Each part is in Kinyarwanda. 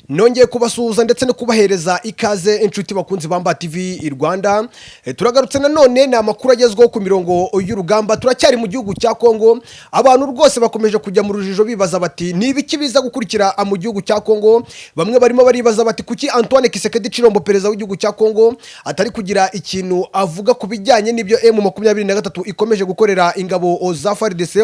Nongeye kubasuhuza ndetse no kubahereza ikaze inshuti bakunzi bamba TV Rwanda. Turagarutse nanone na makuru agezweho ku mirongo y'urugamba. Turacyari mu gihugu cya Kongo. Abantu rwose bakomeje kujya mu rujijo bibaza bati nibiki biza gukurikira mu gihugu cya Kongo. Bamwe barimo baribaza bati kuki Antoine Kisekedi Chilombo perezida w'igihugu cya Kongo atari kugira ikintu avuga kubijyanye n'ibyo M23 ikomeje gukorera ingabo za Fardc.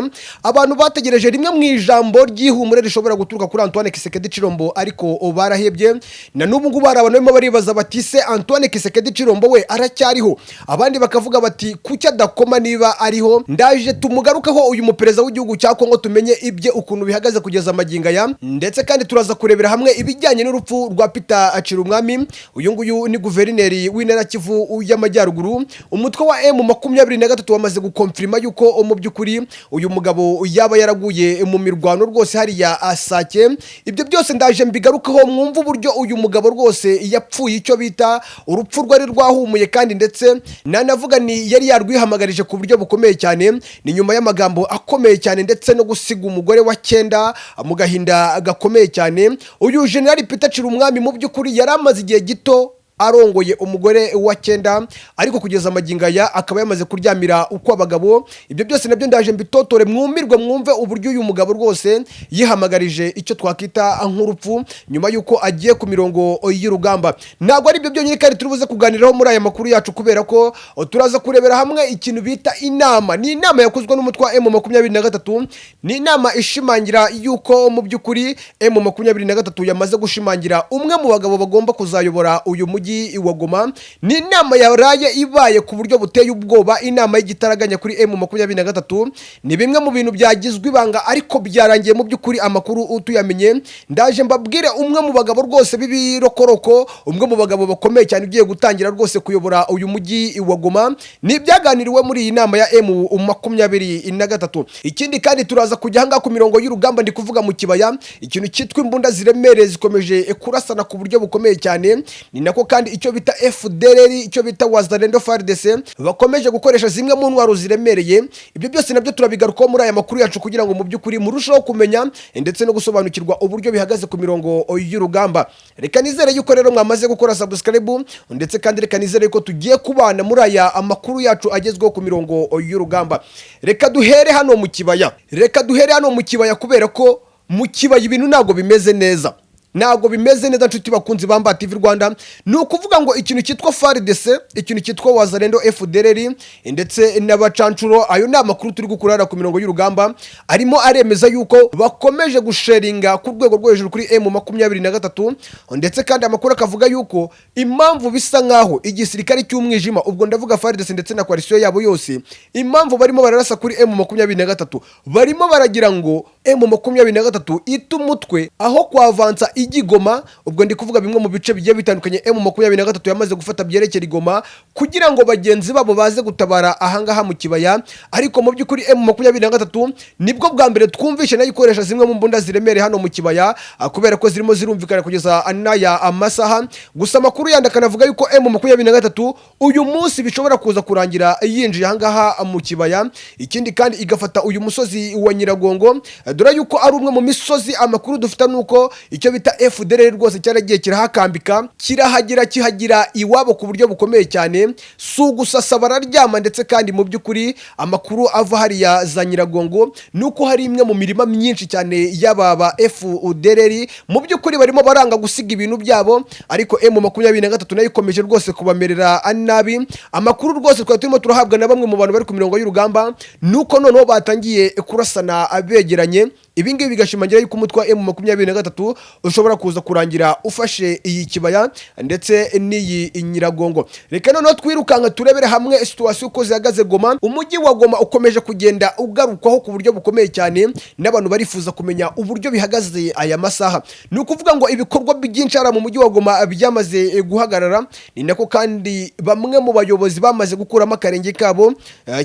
Abantu bategereje rimwe mu ijambo ry'ihumure rishobora guturuka kuri Antoine Kisekedi Chilombo ariko barahebye na n'ubu ngubu hari abantu barimo baribaza bati se Antoine Kisekedi Chilombo we aracyariho. Abandi bakavuga bati kuki adakoma niba ariho. Ndaje tumugarukaho uyu mupereza w'igihugu cya Kongo tumenye ibye ukuntu bihagaze kugeza maginga ya, ndetse kandi turaza kurebera hamwe ibijyanye n'urupfu rwa Peter Cirumwami. Uyu nguyu ni guverineri w'intara Kivu y'Amajyaruguru. Umutwe wa M23 wamaze gukonfirma yuko mu by'ukuri uyu mugabo yaba yaraguye mu mirwano rwose hariya Asake. Ibyo byose ndaje mbigarukaho mwumva uburyo uyu mugabo rwose yapfuye icyo bita urupfu rwari rwahumuye, kandi ndetse nanavuga ni yari yarwihamagarije ku buryo bukomeye cyane. Ni nyuma y'amagambo akomeye cyane ndetse no gusiga umugore wa 9 mu gahinda gakomeye cyane. Uyu General Peter Cirumwami mu by'ukuri yari amaze igihe gito arongoye umugore wa 9 ariko kugeza amaginga ya akaba yamaze kuryamira uko abagabo. Ibyo byose nabyo ndaje mbitotore mwumirwe mwumve uburyo uyu mugabo rwose yihamagarije icyo twakita nk'urupfu nyuma yuko agiye ku mirongo y'urugamba. Ntabwo ari ibyo byonyine kandi turubuze kuganiraho muri aya makuru yacu, kubera ko turaza kurebera hamwe ikintu bita inama. Ni inama yakozwe n'umutwe wa M23. Ni inama ishimangira yuko mu by'ukuri M23 yamaze gushimangira umwe mu bagabo bagomba kuzayobora uyu mujyi wa Goma. Ni inama yaraye ibaye ku buryo buteye ubwoba, inama y'igitaraganya kuri M23. Ni bimwe mu bintu byagizwe ibanga ariko byarangiye mu by'ukuri amakuru utuyamenye. Ndaje mbabwire umwe mu bagabo rwose bibirokoroko, umwe mu bagabo bakomeye cyane ugiye gutangira rwose kuyobora uyu mujyi wa Goma. Ni byaganiriwe muri iyi nama ya M23. Ikindi kandi turaza kujya hanga ku mirongo y'urugamba, ndi kuvuga mu kibaya. Ikintu cyitwa imbunda ziremereye zikomeje kurasana ku buryo bukomeye cyane. Ni nako kandi icyo bita Fdrl, icyo bita wazalendo Fardc bakomeje gukoresha zimwe mu ntwaro ziremereye. Ibyo byose nabyo turabigarukaho muri aya makuru yacu kugira ngo mu by'ukuri murushaho kumenya ndetse no gusobanukirwa uburyo bihagaze ku mirongo y'urugamba. Reka nizere yuko rero mwamaze gukora subscribe, ndetse kandi reka nizere yuko tugiye kubana muri aya amakuru yacu agezweho ku mirongo y'urugamba. Reka duhere hano mu kibaya, kubera ko mu kibaya ibintu ntago bimeze neza. Ntabwo bimeze neza nshuti bakunzi bamba TV Rwanda. Ni ukuvuga ngo ikintu cyitwa Fardc, ikintu cyitwa wazalendo Fdrl ndetse n'abacancuro, ayo ni amakuru turi gukurara ku mirongo y'urugamba. Arimo aremeza yuko bakomeje gusharinga ku rwego rwo hejuru kuri M23, ndetse kandi amakuru akavuga yuko impamvu bisa nkaho igisirikare cy'umwijima, ubwo ndavuga Fardc ndetse na coalition yabo yose, impamvu barimo bararasa kuri M23 barimo baragira ngo M23 itumutwe aho kwavansa Goma. Ubwo ndi kuvuga bimwe mu bice bigiye bitandukanye M23 yamaze gufata byerekera Goma kugira ngo bagenzi babo baze gutabara ahangaha mu kibaya. Ariko mu by'ukuri M23 nibwo bwa mbere twumvishe nayo ikoresha zimwe mu mbunda ziremereye hano mu kibaya, kubera ko zirimo zirumvikana kugeza anaya amasaha. Gusa amakuru yandakanavuga yuko M23 uyu munsi bishobora kuza kurangira yinjiye ahangaha mu kibaya. Ikindi kandi igafata uyu musozi wa Nyiragongo, dore yuko ari umwe mu misozi amakuru dufita nuko icyo bita Fdrl rwose cyaragiye kirahakambika, kihagira iwabo ku buryo bukomeye cyane. Su gusasa bararyama, ndetse kandi mu by'ukuri amakuru ava hariya za Nyiragongo nuko hari imwe mu mirima myinshi cyane y'ababa Fdrl mu by'ukuri barimo baranga gusiga ibintu byabo, ariko M23 nayo ikomeje rwose kubamerera nabi. Amakuru rwose twari turimo turahabwa na bamwe mu bantu bari ku mirongo y'urugamba nuko noneho batangiye kurasana abegeranye. Ibi ngibi bigashimangira yuko umutwe wa M23 ushobora kuza kurangira ufashe iyi kibaya ndetse n'iyi Nyiragongo. Reka noneho twirukanka turebere hamwe situation uko zihagaze Goma. Umujyi wa Goma ukomeje kugenda ugarukwaho ku buryo bukomeye cyane, n'abantu barifuza kumenya uburyo bihagaze aya masaha. Ni ukuvuga ngo ibikorwa byinshi ara mu mujyi wa Goma byamaze guhagarara. Ni nako kandi bamwe mu bayobozi bamaze gukuramo akarenge kabo,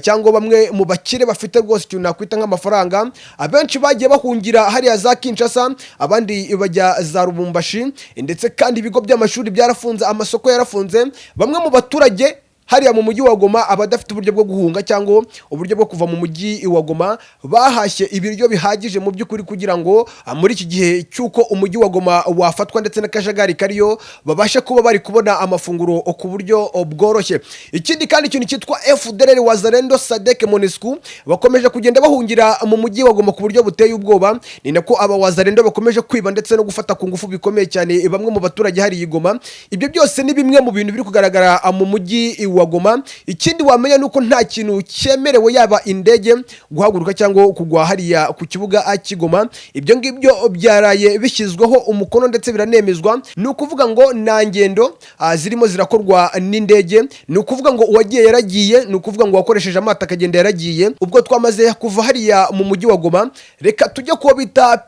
cyangwa bamwe mu bakire bafite rwose ikintu nakwita nk'amafaranga. Abenshi bagiye bahungira hariya za Kinshasa, abandi bajya za Lubumbashi, ndetse kandi ibigo by'amashuri byarafunze, amasoko yarafunze. Bamwe mu baturage hariya mu mujyi wa Goma abadafite uburyo bwo guhunga cyangwa uburyo bwo kuva mu mujyi wa Goma bahashye ibiryo bihagije mu by'ukuri kugira ngo muri iki gihe cy'uko umujyi wa Goma wafatwa ndetse n'akajagari kariyo babashe kuba bari kubona amafunguro ku buryo bworoshye. Ikindi kandi ikintu cyitwa Fdrl Wazalendo Fardc MONUSCO bakomeje kugenda bahungira mu mujyi wa Goma ku buryo buteye ubwoba, ni nako aba Wazalendo bakomeje kwiba ndetse no gufata ku ngufu bikomeye cyane bamwe mu baturage hari i Goma. Ibyo byose ni bimwe mu bintu biri kugaragara mu mujyi wa Goma. Ikindi wamenya nuko nta kintu cyemerewe yaba indege guhaguruka cyangwa kugwa hariya ku kibuga cy'Igoma. Ibyo ngibyo byaraye bishyizweho umukono ndetse biranemezwa, ni ukuvuga ngo nta ngendo zirimo zirakorwa n'indege, ni ukuvuga ngo uwagiye yaragiye, ni ukuvuga ngo wakoresheje amato akagenda yaragiye. Ubwo twamaze kuva hariya mu mujyi wa Goma, reka tujye kuba bita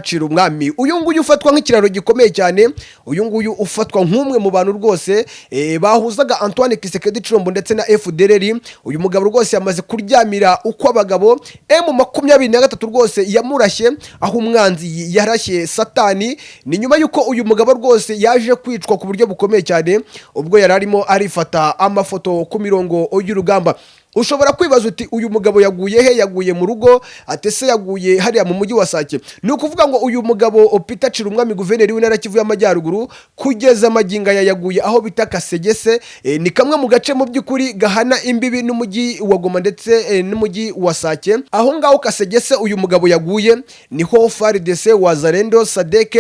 Cirumwami. Uyu nguyu ufatwa nk'ikiraro gikomeye cyane, uyu nguyu ufatwa nk'umwe mu bantu rwose bahuzaga Antoine Kisekedi Chilombo ndetse na Fdrl. Uyu mugabo rwose yamaze kuryamira uko abagabo M23 rwose yamurashye aho umwanzi yarashye satani. Ni nyuma yuko uyu mugabo rwose yaje kwicwa ku buryo bukomeye cyane ubwo yari arimo arifata amafoto ku mirongo y'urugamba. Ushobora kwibaza uti uyu mugabo yaguye he? Yaguye mu rugo atese yaguye hariya mu mujyi wa Sake? Ni ukuvuga ngo uyu mugabo Peter Cirumwami guverineri w'intara Kivu y'Amajyaruguru kugeza maginga yaguye aho bita Kasegese, ni kamwe mu gace mu by'ukuri gahana imbibi n'umujyi wa Goma ndetse n'umujyi wa Sake. Aho ngaho Kasegese uyu mugabo yaguye niho Fardc Wazalendo Fardc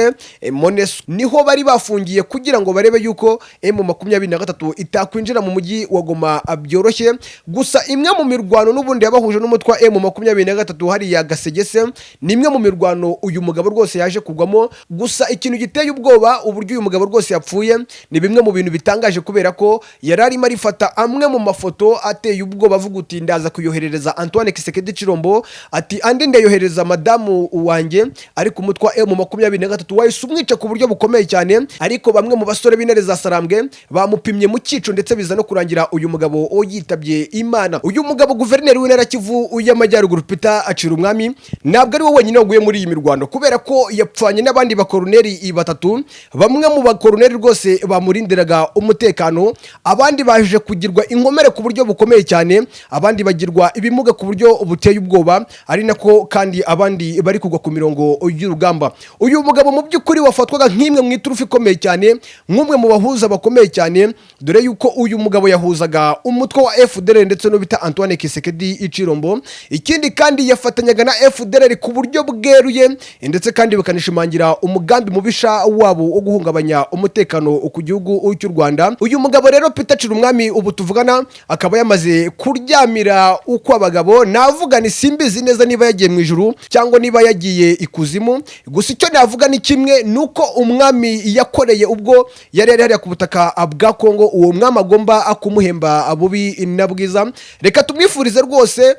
MONUSCO niho bari bafungiye kugira ngo barebe yuko M23 itakwinjira mu mujyi wa Goma byoroshye. Gusa imwe mu mirwano n'ubundi yabahuje n'umutwe wa M23 hariya Gasegese, ni imwe mu mirwano uyu mugabo rwose yaje kugwamo. Gusa ikintu giteye ubwoba uburyo uyu mugabo rwose yapfuye ni bimwe mu bintu bitangaje, kubera ko yari arimo arifata amwe mu mafoto ateye ubwoba avuga uti ndaza kuyoherereza Antoine Kisekedi Chilombo, ati andi ndayohereza madamu wanjye, ariko umutwe wa M23 wahise umwica ku buryo bukomeye cyane. Ariko bamwe mu basore b'intare za Sarambwe bamupimye mu cyico ndetse biza no kurangira uyu mugabo yitabye Imana. Uyu mugabo guverineri w'intara Kivu y'Amajyaruguru Peter Cirumwami ntabwo ari we wenyine waguye muri iyi mirwano, kubera ko yapfanye n'abandi bakoroneri batatu. Bamwe mu bakoroneri rwose bamurindiraga umutekano, abandi baje kugirwa inkomere ku buryo bukomeye cyane, abandi bagirwa ibimuga ku buryo buteye ubwoba, ari nako kandi abandi bari kugwa ku mirongo y'urugamba. Uyu mugabo mu by'ukuri wafatwaga nk'imwe mu iturufu ikomeye cyane, nk'umwe mu bahuza bakomeye cyane, dore yuko uyu mugabo yahuzaga umutwe wa Fdrl ndetse no bita Antoine Kisekedi Chilombo. Ikindi kandi yafatanyaga na Fdrl ku buryo bweruye ndetse kandi bakanishimangira umugambi mubisha wabo wo guhungabanya umutekano ku gihugu cy'u Rwanda. Uyu mugabo rero Peter Cirumwami ubu tuvugana akaba yamaze kuryamira uko abagabo, navuga ni simbizi neza niba yagiye mu ijuru cyangwa niba yagiye ikuzimu. Gusa icyo navuga ni kimwe, nuko umwami yakoreye ubwo yari hariya ku butaka bwa Kongo, uwo mwami agomba akumuhemba bubi na bwiza. Reka tumwifurize rwose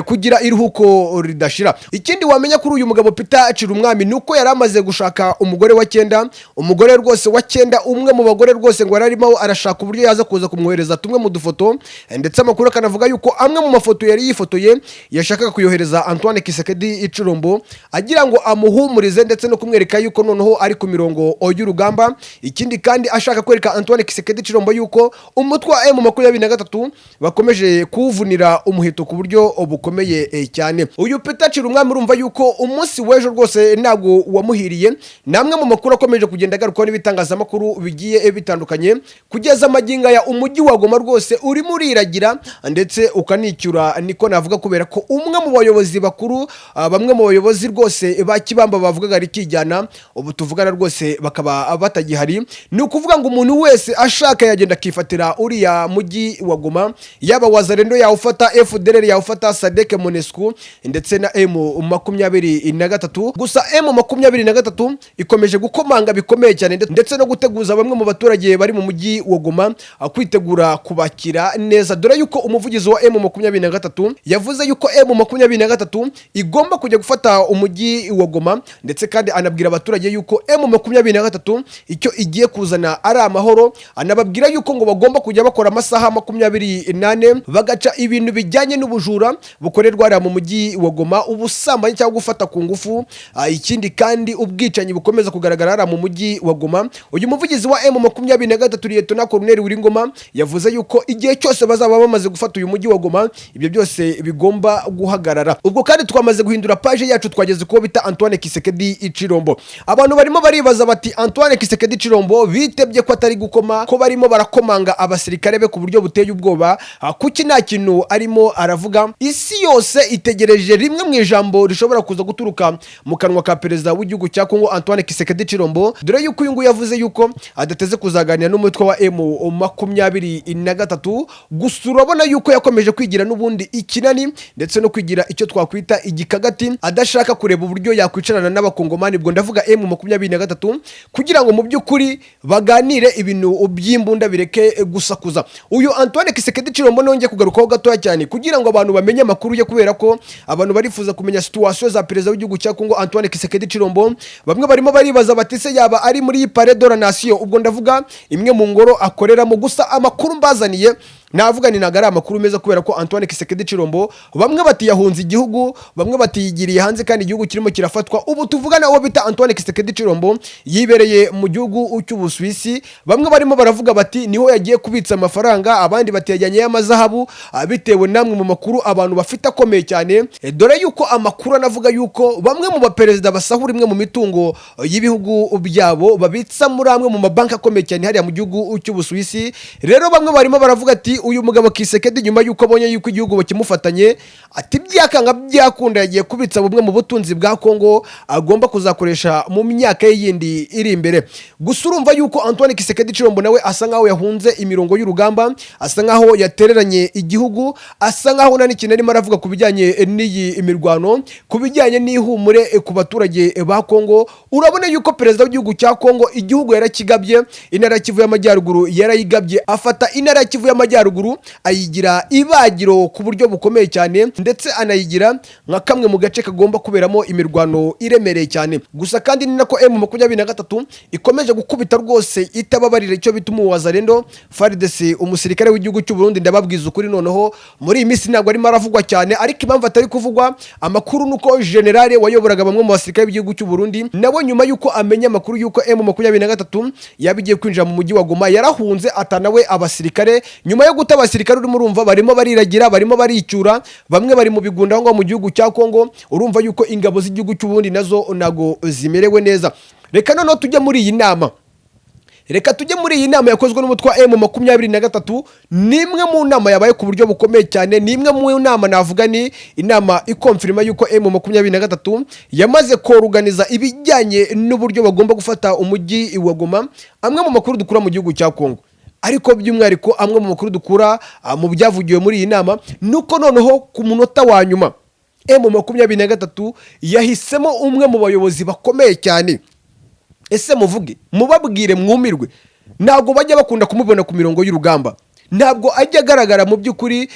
kugira iruhuko ridashira. Ikindi wamenya kuri uyu mugabo Peter Cirumwami nuko yari amaze gushaka umugore wa 9, umugore rwose wa 9, umwe mu bagore rwose ngo yararimo arashaka uburyo yaza kuza kumwohereza tumwe mu dufoto, ndetse amakuru akanavuga yuko amwe mu mafoto yari yifotoye yashakaga kuyohereza Antoine Kisekedi Chilombo agira ngo amuhumurize ndetse no kumwereka yuko noneho ari ku mirongo y'urugamba. Ikindi kandi ashaka kwereka Antoine Kisekedi Chilombo yuko umutwe wa M23 bakomeje kuvunira umuheto ku buryo bukomeye cyane. Uyu Peter Cirumwami urumva yuko umunsi w'ejo rwose ntabwo wamuhiriye. Namwe mu makuru akomeje kugenda agarukaho n'ibitangazamakuru bigiye bitandukanye, kugeza maginga ya umujyi wa Goma rwose urimo uriragira ndetse ukanicyura, niko navuga, kubera ko umwe mu bayobozi bakuru, bamwe mu bayobozi rwose ba Kibamba bavugaga ari kijyana, ubu tuvugana rwose bakaba batagihari. Ni ukuvuga ngo umuntu wese ashaka yagenda akifatira uriya mujyi wa Goma, yaba Wazalendo yawufata, Fdrl yawufata, Fardc MONUSCO ndetse na M23. Gusa M23 ikomeje gukomanga bikomeye cyane ndetse no guteguza bamwe mu baturage bari mu mujyi wa Goma kwitegura kubakira neza, dore yuko umuvugizi wa M23 yavuze yuko M23 igomba kujya gufata umujyi wa Goma, ndetse kandi anabwira abaturage yuko M23 icyo igiye kuzana ari amahoro. Anababwira yuko ngo bagomba kujya bakora amasaha 28 bagaca ibintu bijyanye n'ubujura bukorerwa ari mu mujyi wa Goma, ubusambanyi cyangwa gufata ku ngufu, ikindi kandi ubwicanyi bukomeza kugaragara ari mu mujyi wa Goma. Uyu muvugizi wa M23 Lieutenant Colonel Wiringoma yavuze yuko igihe cyose bazaba bamaze gufata uyu mujyi wa Goma, ibyo byose bigomba guhagarara. Ubwo kandi twamaze guhindura page yacu, twageze ko bita Antoine Kisekedi Chilombo. Abantu barimo baribaza bati Antoine Kisekedi Chilombo bitebye ko atari gukoma, ko barimo barakomanga abasirikare be ku buryo buteye ubwoba, kuki nta kintu arimo aravuga. Isi yose itegereje rimwe mu ijambo rishobora kuza guturuka mu kanwa ka perezida w'igihugu cya Kongo Antoine Kisekedi Chilombo, dore yuko uyu nguyu yavuze yuko adateze kuzaganira n'umutwe wa M23. Gusa urabona yuko yakomeje kwigira n'ubundi ikinani ndetse no kwigira icyo twakwita igikagati, adashaka kureba uburyo yakwicarana n'abakongomani, bwo ndavuga M23, kugira ngo mu by'ukuri baganire ibintu by'imbunda bireke gusakuza. Uyu Antoine Kisekedi Chilombo nongeye kugarukaho gatoya cyane kugira ngo abantu bamenye amakuru ye, kubera ko abantu barifuza kumenya situation za perezida w'igihugu cya Kongo Antoine Kisekedi Chilombo. Bamwe barimo baribaza bati se yaba ari muri Palais de la Nation, ubwo ndavuga imwe mu ngoro akoreramo. Gusa amakuru mbazaniye navuga ni nagara amakuru meza, kubera ko Antoine Kisekedi Chilombo bamwe bati yahunze igihugu, bamwe bati yigiriye hanze kandi igihugu kirimo kirafatwa. Ubu tuvugana uwo bita Antoine Kisekedi Chilombo yibereye mu gihugu cy'Ubusuwisi. Bamwe barimo baravuga bati niho yagiye kubitsa amafaranga, abandi bati yajyanye y'amazahabu, bitewe namwe mu makuru abantu bafite akomeye cyane. Dore yuko amakuru anavuga yuko bamwe mu baperezida basahura imwe mu mitungo y'ibihugu byabo babitsa muri amwe mu mabanki akomeye cyane hariya mu gihugu cy'Ubusuwisi. Rero bamwe barimo baravuga ati uyu mugabo Kisekedi nyuma yuko abonye yuko igihugu bakimufatanye, ati byakanga byakunda yagiye kubitsa bumwe mu butunzi bwa Kongo agomba kuzakoresha mu myaka yindi iri imbere. Gusa urumva yuko Antoine Kisekedi Chilombo nawe asa nkaho yahunze imirongo y'urugamba, asa nkaho yatereranye igihugu, asa nkaho nta n'ikintu arimo aravuga ku bijyanye n'iyi imirwano, ku bijyanye n'ihumure ku baturage ba Kongo. Urabona yuko perezida w'igihugu cya Kongo igihugu yarakigabye, intara Kivu y'Amajyaruguru yarayigabye, afata intara Kivu y'Amajyaruguru ayigira ibagiro ku buryo bukomeye cyane, ndetse anayigira nka kamwe mu gace kagomba kuberamo imirwano iremereye cyane. Gusa kandi ni nako M23 ikomeje gukubita rwose itababarira icyo bituma uwazarendo Fardc umusirikare w'igihugu cy'u Burundi. Ndababwiza ukuri noneho muri iyi minsi ntabwo arimo aravugwa cyane, ariko impamvu atari kuvugwa amakuru nuko generale wayoboraga bamwe mu basirikare b'igihugu cy'u Burundi nabo nyuma yuko amenya amakuru yuko M23 yabigiye kwinjira mu mujyi wa Goma yarahunze atanawe abasirikare. Nyuma yo guta abasirikare urimo urumva barimo bariragira, barimo baricyura, bamwe bari mu bigunda ngo mu gihugu cya Kongo. Urumva yuko ingabo z'igihugu cy'u Burundi nazo nago zimerewe neza. Reka noneho tujye muri iyi nama. Yakozwe n'umutwe wa M23. Nimwe mu nama yabaye ku buryo bukomeye cyane, nimwe mu nama navuga ni inama ikonfirma yuko M23 yamaze koruganiza ibijyanye n'uburyo bagomba gufata umujyi wa Goma. Amwe mu makuru dukura mu gihugu cya Kongo, ariko by'umwihariko amwe mu makuru dukura mu byavugiwe muri iyi nama, nuko noneho ku munota wa nyuma M23 yahisemo umwe mu bayobozi bakomeye cyane. Ese muvuge, mubabwire, mwumirwe, ntabwo bajya bakunda kumubona ku mirongo y'urugamba, ntabwo ajya agaragara mu by'ukuri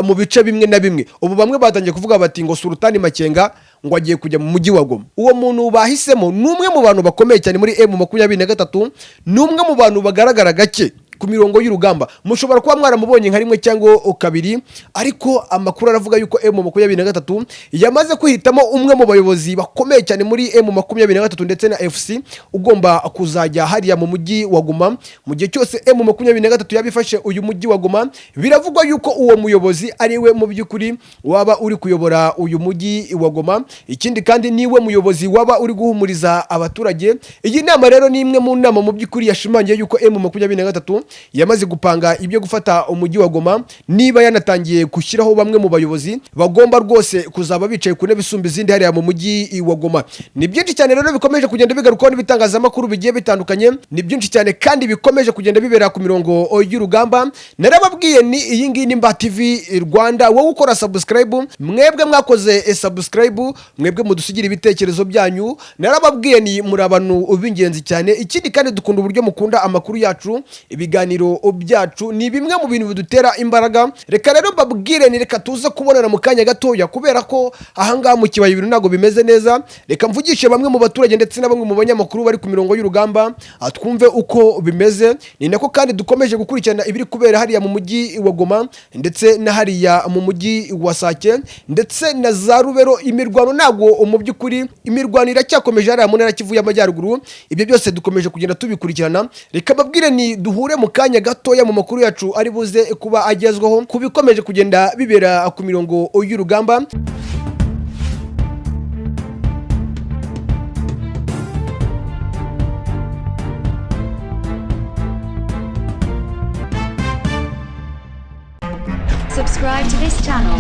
mu bice bimwe na bimwe. Ubu bamwe batangiye kuvuga bati ngo Sultani Makenga ngo agiye kujya mu mujyi wa Goma. Uwo muntu bahisemo ni umwe mu bantu bakomeye cyane muri M23, ni umwe mu bantu bagaragara gake ku mirongo y'urugamba. Mushobora kuba mwaramubonye nka rimwe cyangwa kabiri, ariko amakuru aravuga yuko M23 yamaze kwihitamo umwe mu bayobozi bakomeye cyane muri M23 ndetse na FC ugomba kuzajya hariya mu mujyi wa Goma. Mu gihe cyose M23 yabifashe uyu mujyi wa Goma, biravugwa yuko uwo muyobozi ari we mu by'ukuri waba uri kuyobora uyu mujyi wa Goma. Ikindi kandi niwe muyobozi waba uri guhumuriza abaturage. Iyi nama rero ni imwe mu nama mu by'ukuri yashimangiye yuko M23 yamaze gupanga ibyo gufata umujyi wa Goma, niba yanatangiye gushyiraho bamwe mu bayobozi bagomba rwose kuzaba bicaye ku ntebe isumba izindi hariya mu mujyi wa Goma. Ni byinshi cyane rero bikomeje kugenda bigarukaho n'ibitangazamakuru bigiye bitandukanye, ni byinshi cyane kandi bikomeje kugenda bibera ku mirongo y'urugamba. Narababwiye ni iyi ngiyi ni Mbere TV Rwanda. Wowe ukora subscribe, mwebwe mwakoze subscribe, mwebwe mudusigira ibitekerezo byanyu, narababwiye ni muri abantu b'ingenzi cyane. Ikindi kandi dukunda uburyo mukunda amakuru yacu, ibiganiro byacu ni bimwe mu bintu bidutera imbaraga. Reka rero babwire ni reka tuze kubonana mu kanya gatoya kubera ko ahangaha mu kibaya ibintu ntago bimeze neza. Reka mvugishe bamwe mu baturage ndetse na bamwe mu banyamakuru bari ku mirongo y'urugamba twumve uko bimeze. Ni nako kandi dukomeje gukurikirana ibiri kubera hariya mu mujyi wa Goma ndetse na hariya mu mujyi wa Sake ndetse na za Rubero. Imirwano ntago mu by'ukuri imirwano iracyakomeje hariya mu ntara Kivu y'Amajyaruguru. Ibyo byose dukomeje kugenda tubikurikirana. Reka babwire ni duhure mu kanya gatoya mu makuru yacu ari buze kuba agezweho kubikomeje kugenda bibera ku mirongo y'urugamba. Subscribe to this channel